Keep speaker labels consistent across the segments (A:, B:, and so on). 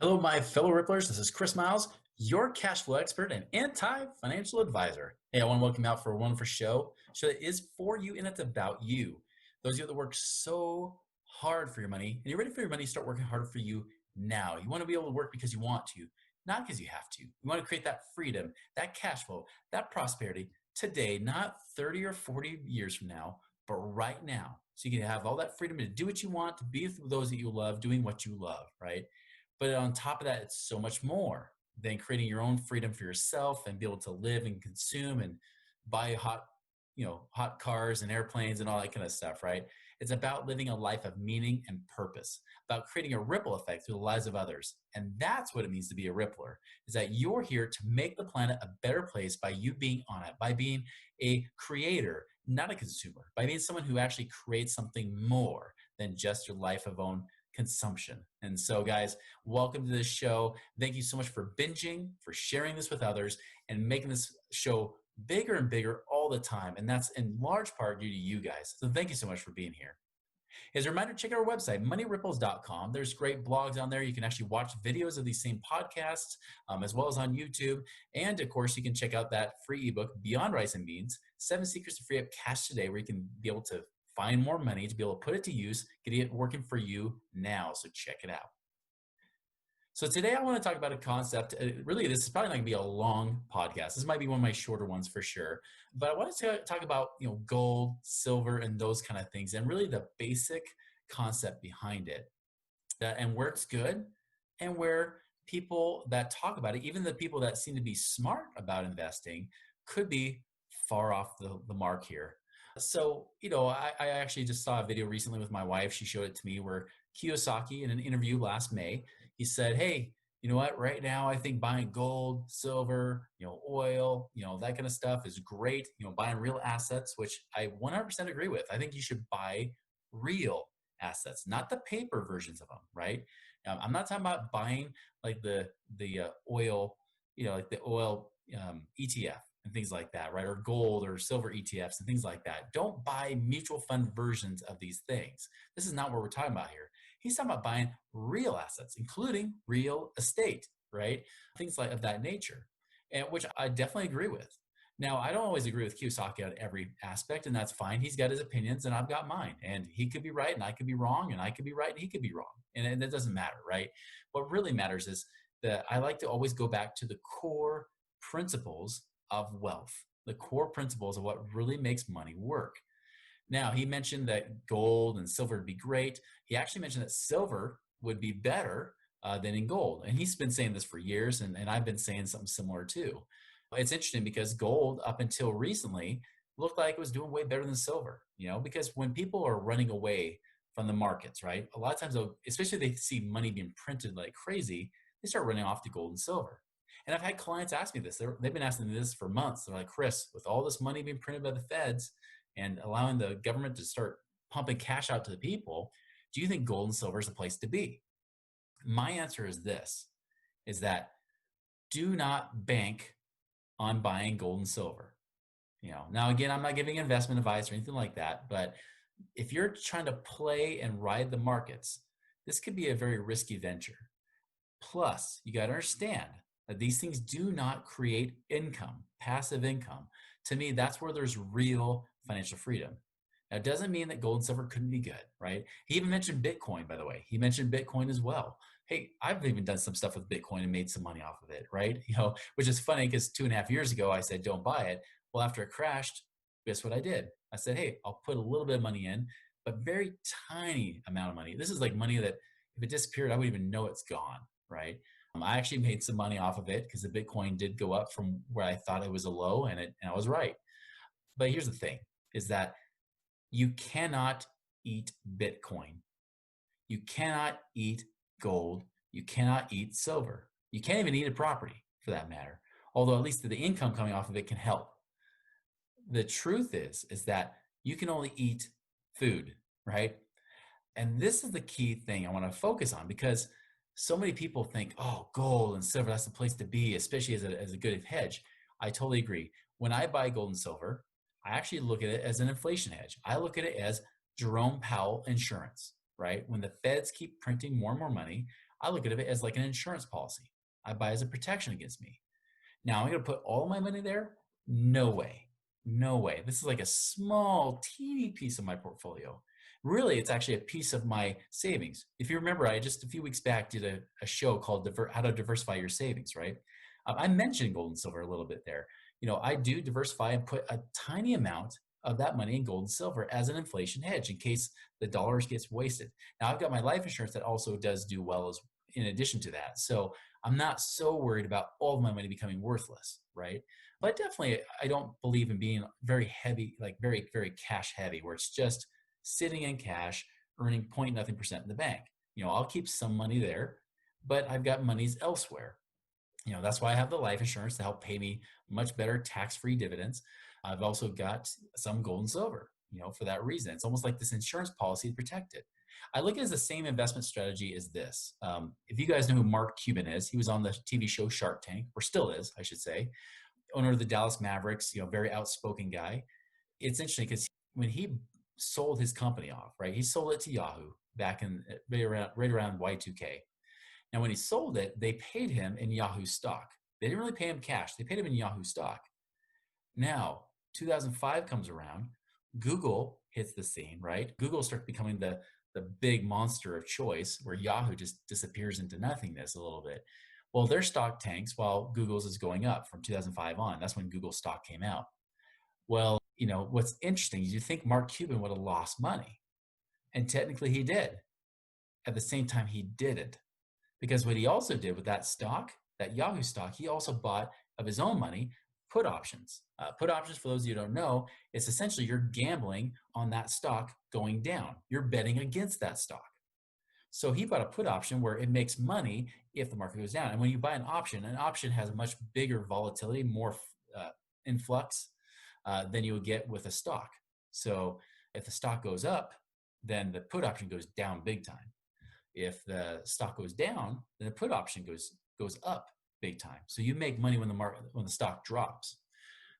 A: Hello, my fellow Ripplers. This is Chris Miles, your cash flow expert and anti-financial advisor. Hey, I want to welcome you out for a wonderful show that is for you and it's about you. Those of you that work so hard for your money and you're ready for your money to start working harder for you now. You want to be able to work because you want to, not because you have to. You want to create that freedom, that cash flow, that prosperity today, not 30 or 40 years from now, but right now. So you can have all that freedom to do what you want, to be with those that you love, doing what you love, right? But on top of that, it's so much more than creating your own freedom for yourself and be able to live and consume and buy hot cars and airplanes and all that kind of stuff, right? It's about living a life of meaning and purpose, about creating a ripple effect through the lives of others. And that's what it means to be a rippler, is that you're here to make the planet a better place by you being on it, by being a creator, not a consumer, by being someone who actually creates something more than just your life of own consumption. And so, guys, welcome to this show. Thank you so much for binging, for sharing this with others, and making this show bigger and bigger all the time. And that's in large part due to you guys. So thank you so much for being here. As a reminder, check out our website, moneyripples.com. There's great blogs on there. You can actually watch videos of these same podcasts, as well as on YouTube. And of course, you can check out that free ebook, Beyond Rice and Beans, 7 Secrets to Free Up Cash Today, where you can be able to find more money to be able to put it to use, get it working for you now. So check it out. So today I want to talk about a concept. Really, this is probably not going to be a long podcast. This might be one of my shorter ones for sure. But I want to talk about gold, silver, and those kind of things, and really the basic concept behind it, and where it's good, and where people that talk about it, even the people that seem to be smart about investing, could be far off the mark here. So, I actually just saw a video recently with my wife. She showed it to me where Kiyosaki, in an interview last May, he said, "Hey, you know what? Right now, I think buying gold, silver, oil, that kind of stuff is great. Buying real assets, which I 100% agree with. I think you should buy real assets, not the paper versions of them, right? I'm not talking about buying like the oil, like the oil ETF and things like that, right? Or gold or silver ETFs and things like that. Don't buy mutual fund versions of these things. This is not what we're talking about here. He's talking about buying real assets, including real estate, right? Things like of that nature, and which I definitely agree with. Now, I don't always agree with Kiyosaki on every aspect, and that's fine. He's got his opinions, and I've got mine. And he could be right, and I could be wrong, and I could be right, and he could be wrong. And it doesn't matter, right? What really matters is that I like to always go back to the core principles of wealth, the core principles of what really makes money work. Now, he mentioned that gold and silver would be great. He actually mentioned that silver would be better than in gold. And he's been saying this for years, and I've been saying something similar too. It's interesting because gold, up until recently, looked like it was doing way better than silver, because when people are running away from the markets, right? A lot of times, especially if they see money being printed like crazy, they start running off to gold and silver. And I've had clients ask me this. They've been asking me this for months. They're like, Chris, with all this money being printed by the feds and allowing the government to start pumping cash out to the people, do you think gold and silver is the place to be? My answer is this, is that do not bank on buying gold and silver. Now again, I'm not giving investment advice or anything like that, but if you're trying to play and ride the markets, this could be a very risky venture. Plus, you got to understand that these things do not create income, passive income. To me, that's where there's real financial freedom. Now, it doesn't mean that gold and silver couldn't be good, right? He even mentioned Bitcoin, by the way. He mentioned Bitcoin as well. Hey, I've even done some stuff with Bitcoin and made some money off of it, right? Which is funny because 2.5 years ago, I said, don't buy it. Well, after it crashed, guess what I did? I said, hey, I'll put a little bit of money in, but very tiny amount of money. This is like money that if it disappeared, I wouldn't even know it's gone, right? I actually made some money off of it because the Bitcoin did go up from where I thought it was a low, and I was right. But here's the thing, is that you cannot eat Bitcoin. You cannot eat gold. You cannot eat silver. You can't even eat a property for that matter, although at least the income coming off of it can help. The truth is that you can only eat food, right? And this is the key thing I want to focus on, because so many people think, oh, gold and silver, that's the place to be, especially as a good hedge. I totally agree. When I buy gold and silver, I actually look at it as an inflation hedge. I look at it as Jerome Powell insurance, right? When the feds keep printing more and more money, I look at it as like an insurance policy. I buy as a protection against me. Now I'm going to put all my money there? No way. No way. This is like a small, teeny piece of my portfolio. Really, it's actually a piece of my savings. If you remember, I just a few weeks back did a show called How to Diversify Your Savings, right? I mentioned gold and silver a little bit there. I do diversify and put a tiny amount of that money in gold and silver as an inflation hedge in case the dollars gets wasted. Now I've got my life insurance that also does do well as in addition to that. So I'm not so worried about all of my money becoming worthless, right? But definitely, I don't believe in being very heavy, like very, very cash heavy, where it's just sitting in cash, earning point nothing percent in the bank. I'll keep some money there, but I've got monies elsewhere. That's why I have the life insurance to help pay me much better tax-free dividends. I've also got some gold and silver, for that reason. It's almost like this insurance policy to protect it. I look at it as the same investment strategy as this. If you guys know who Mark Cuban is, he was on the TV show Shark Tank, or still is, I should say, owner of the Dallas Mavericks, very outspoken guy. It's interesting because when he sold his company off, right, he sold it to Yahoo back in right around Y2K. Now, when he sold it, they paid him in Yahoo stock. They didn't really pay him cash. They paid him in Yahoo stock. Now, 2005 comes around, Google hits the scene, right? Google starts becoming the big monster of choice where Yahoo just disappears into nothingness a little bit. Well, their stock tanks while Google's is going up from 2005 on. That's when Google stock came out. Well, what's interesting is you think Mark Cuban would have lost money, and technically he did. At the same time, he didn't. Because what he also did with that stock, that Yahoo stock, he also bought of his own money put options. Put options, for those of you who don't know, it's essentially you're gambling on that stock going down. You're betting against that stock. So he bought a put option where it makes money if the market goes down. And when you buy an option has a much bigger volatility, more influx than you would get with a stock. So if the stock goes up, then the put option goes down big time. If the stock goes down, then the put option goes up big time. So you make money when the stock drops.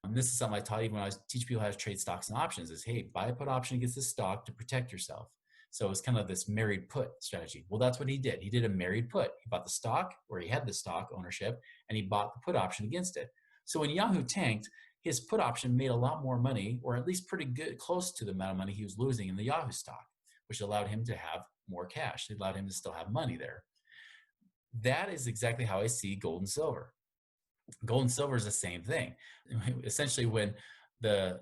A: And this is something I taught even when I was teaching people how to trade stocks and options is, hey, buy a put option against the stock to protect yourself. So it's kind of this married put strategy. Well, that's what he did. He did a married put. He bought the stock, or he had the stock ownership, and he bought the put option against it. So when Yahoo tanked, his put option made a lot more money, or at least pretty good, close to the amount of money he was losing in the Yahoo stock, which allowed him to have more cash. It allowed him to still have money there. That is exactly how I see gold and silver. Gold and silver is the same thing. Essentially, when the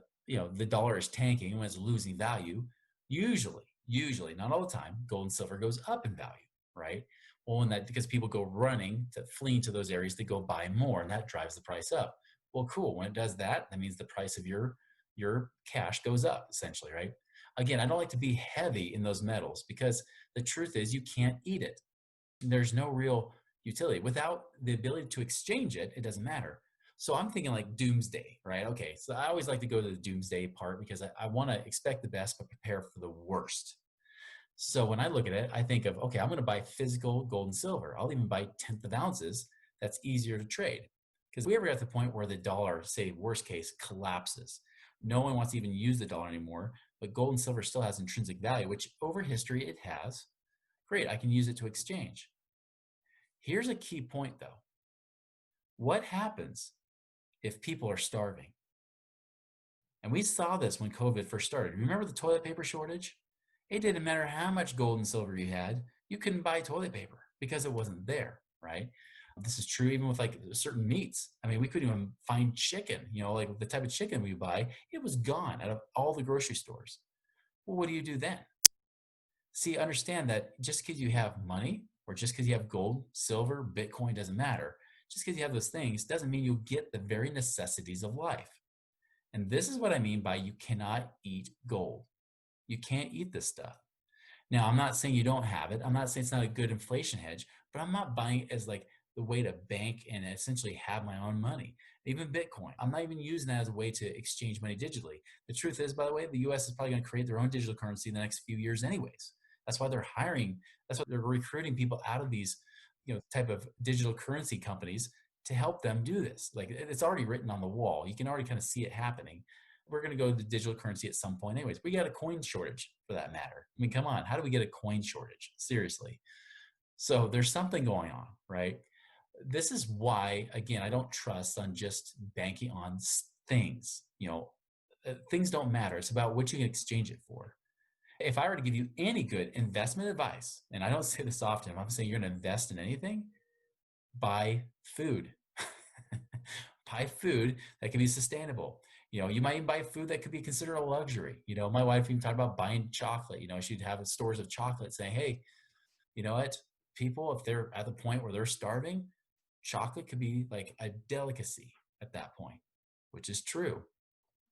A: dollar is tanking, when it's losing value, usually, not all the time, gold and silver goes up in value, right? Well, because people go fleeing to those areas to go buy more, and that drives the price up. Well, cool. When it does that, that means the price of your cash goes up, essentially, right? Again, I don't like to be heavy in those metals because the truth is you can't eat it. There's no real utility. Without the ability to exchange it, it doesn't matter. So I'm thinking like doomsday, right? Okay, so I always like to go to the doomsday part because I want to expect the best but prepare for the worst. So when I look at it, I think of, okay, I'm going to buy physical gold and silver. I'll even buy tenth of ounces. That's easier to trade. Because we ever got to the point where the dollar, say worst case, collapses. No one wants to even use the dollar anymore, but gold and silver still has intrinsic value, which over history it has. Great, I can use it to exchange. Here's a key point though. What happens if people are starving? And we saw this when COVID first started. Remember the toilet paper shortage? It didn't matter how much gold and silver you had, you couldn't buy toilet paper because it wasn't there, right? This is true even with like certain meats. I mean, we couldn't even find chicken, like the type of chicken we buy, it was gone out of all the grocery stores. Well, what do you do then? See, understand that just because you have money or just because you have gold, silver, Bitcoin, doesn't matter. Just because you have those things doesn't mean you'll get the very necessities of life. And this is what I mean by you cannot eat gold. You can't eat this stuff. Now, I'm not saying you don't have it. I'm not saying it's not a good inflation hedge, but I'm not buying it as like the way to bank and essentially have my own money. Even Bitcoin, I'm not even using that as a way to exchange money digitally. The truth is, by the way, the US is probably going to create their own digital currency in the next few years anyways. That's why they're hiring, that's why they're recruiting people out of these, type of digital currency companies to help them do this. Like it's already written on the wall. You can already kind of see it happening. We're going to go to digital currency at some point anyways. We got a coin shortage for that matter. I mean, come on. How do we get a coin shortage? Seriously. So there's something going on, right? This is why, again, I don't trust on just banking on things. Things don't matter. It's about what you can exchange it for. If I were to give you any good investment advice, and I don't say this often, if I'm saying you're going to invest in anything, buy food. Buy food that can be sustainable. You might even buy food that could be considered a luxury. My wife even talked about buying chocolate. She'd have stores of chocolate saying, hey, you know what? People, if they're at the point where they're starving, chocolate could be like a delicacy at that point, which is true.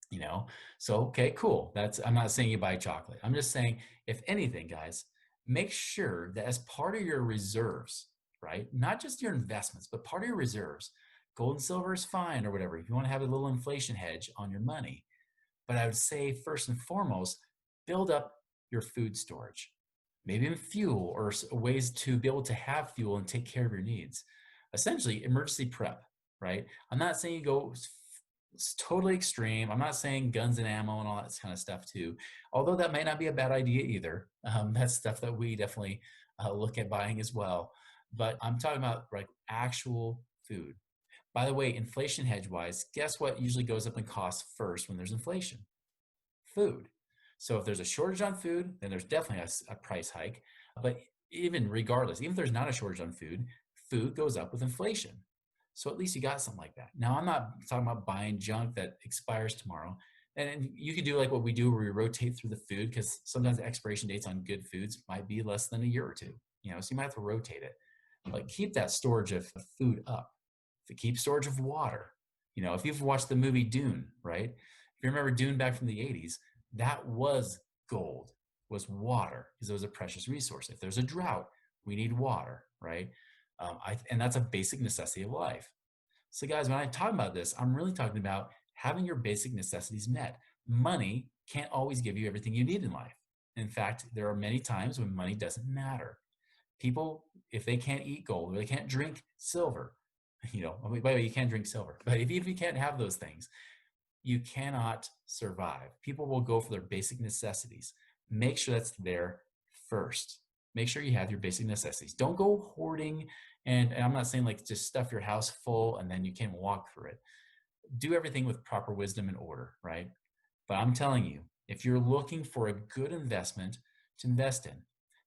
A: you know so okay, cool. I'm not saying you buy chocolate. I'm just saying, if anything, guys, make sure that as part of your reserves, right, not just your investments but part of your reserves, gold and silver is fine or whatever, if you want to have a little inflation hedge on your money. But I would say, first and foremost, build up your food storage, maybe in fuel or ways to be able to have fuel and take care of your needs. Essentially, emergency prep, right? I'm not saying you go totally extreme. I'm not saying guns and ammo and all that kind of stuff too, although that might not be a bad idea either. That's stuff that we definitely look at buying as well. But I'm talking about like actual food. By the way, inflation hedge wise, guess what usually goes up in cost first when there's inflation? Food. So if there's a shortage on food, then there's definitely a price hike. But even regardless, even if there's not a shortage on food, food goes up with inflation. So at least you got something like that. Now, I'm not talking about buying junk that expires tomorrow. And you could do like what we do, where we rotate through the food, because sometimes the expiration dates on good foods might be less than a year or two. So you might have to rotate it. But keep that storage of food up. Keep storage of water. If you've watched the movie Dune, right? If you remember Dune back from the 80s, that was gold, was water, because it was a precious resource. If there's a drought, we need water, right? And that's a basic necessity of life. So guys, when I talk about this, I'm really talking about having your basic necessities met. Money can't always give you everything you need in life. In fact, there are many times when money doesn't matter. People, if they can't eat gold, or they can't drink silver, by the way, you can't drink silver, but even if you can't have those things, you cannot survive. People will go for their basic necessities. Make sure that's there first. Make sure you have your basic necessities. Don't go hoarding. And I'm not saying like just stuff your house full and then you can't walk through it. Do everything with proper wisdom and order, right? But I'm telling you, if you're looking for a good investment to invest in,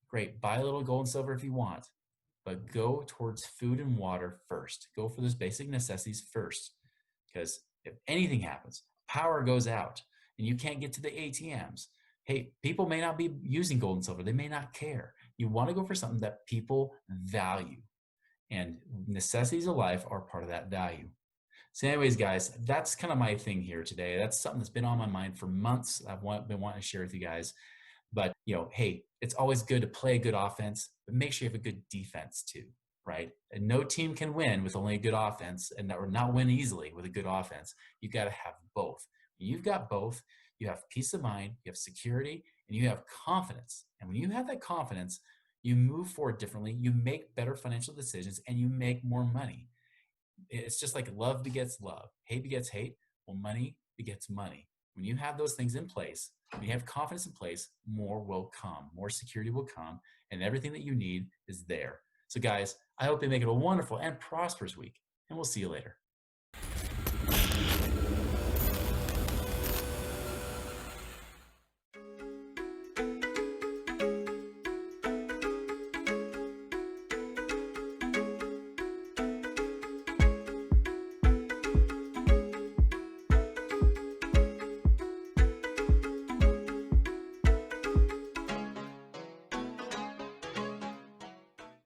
A: great, buy a little gold and silver if you want, but go towards food and water first. Go for those basic necessities first. Because if anything happens, power goes out and you can't get to the ATMs, hey, people may not be using gold and silver. They may not care. You want to go for something that people value. And necessities of life are part of that value. So anyways, guys, that's kind of my thing here today. That's something that's been on my mind for months. I've been wanting to share with you guys. But, hey, it's always good to play a good offense, but make sure you have a good defense too, right? And no team can win with only a good offense, or not win easily with a good offense. You got to have both. When you've got both, you have peace of mind, you have security, and you have confidence. And when you have that confidence, you move forward differently, you make better financial decisions, and you make more money. It's just like love begets love, hate begets hate. Well, money begets money. When you have those things in place, when you have confidence in place, more will come, more security will come, and everything that you need is there. So guys, I hope you make it a wonderful and prosperous week, and we'll see you later.